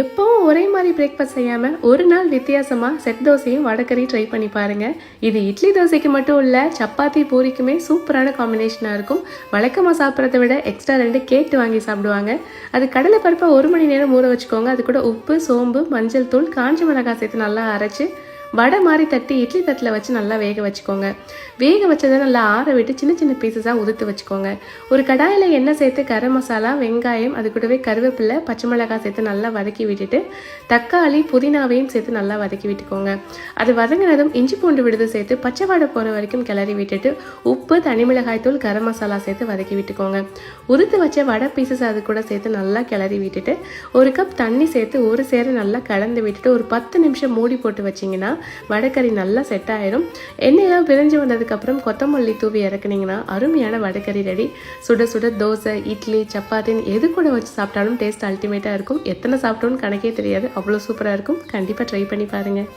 எப்பவும் ஒரே மாதிரி பிரேக்ஃபாஸ்ட் செய்யாமல் ஒரு நாள் வித்தியாசமாக செட் தோசையும் வடகறியும் ட்ரை பண்ணி பாருங்கள். இது இட்லி தோசைக்கு மட்டும் இல்லை, சப்பாத்தி பூரிக்குமே சூப்பரான காம்பினேஷனாக இருக்கும். வழக்கமாக சாப்பிட்றத விட எக்ஸ்ட்ரா 2 கேட்டு வாங்கி சாப்பிடுவாங்க. அது கடலை பருப்பை 1 மணி நேரம் ஊற வச்சுக்கோங்க. அது கூட உப்பு, சோம்பு, மஞ்சள் தூள், காஞ்ச மிளகாய் சேர்த்து நல்லா அரைச்சி வடை மாதிரி தட்டி இட்லி தட்டில் வச்சு நல்லா வேக வச்சுக்கோங்க. வேக வச்சதை நல்லா ஆற விட்டு சின்ன சின்ன பீசஸாக உதுத்து வச்சுக்கோங்க. ஒரு கடாயில் எண்ணெய் சேர்த்து கரம் மசாலா, வெங்காயம், அது கூடவே கருவேப்பிலை, பச்சை மிளகாய் சேர்த்து நல்லா வதக்கி விட்டுட்டு தக்காளி, புதினாவையும் சேர்த்து நல்லா வதக்கி விட்டுக்கோங்க. அது வதங்கினதும் இஞ்சி பூண்டு விழுது சேர்த்து பச்சை வாடை போகிற வரைக்கும் கிளறி விட்டுட்டு உப்பு, தனி மிளகாய் தூள், கரம் மசாலா சேர்த்து வதக்கி விட்டுக்கோங்க. உதுத்து வச்ச வடை பீசஸ் அது கூட சேர்த்து நல்லா கிளறி விட்டுட்டு 1 கப் தண்ணி சேர்த்து ஒரு சேர நல்லா கலந்து விட்டுட்டு ஒரு 10 நிமிஷம் மூடி போட்டு வச்சிங்கன்னா வடைக்கறி நல்லா செட் ஆயிடும். எண்ணெயெல்லாம் பிரிஞ்சு வந்ததுக்கப்புறம் கொத்தமல்லி தூவி இறக்குனீங்கன்னா அருமையான வடைக்கறி ரெடி. சுட சுட தோசை, இட்லி, சப்பாத்தின்னு எது கூட வச்சு சாப்பிட்டாலும் டேஸ்ட் அல்டிமேட்டாக இருக்கும். எத்தனை சாப்பிட்டோன்னு கணக்கே தெரியாது, அவ்வளோ சூப்பராக இருக்கும். கண்டிப்பாக ட்ரை பண்ணி பாருங்கள்.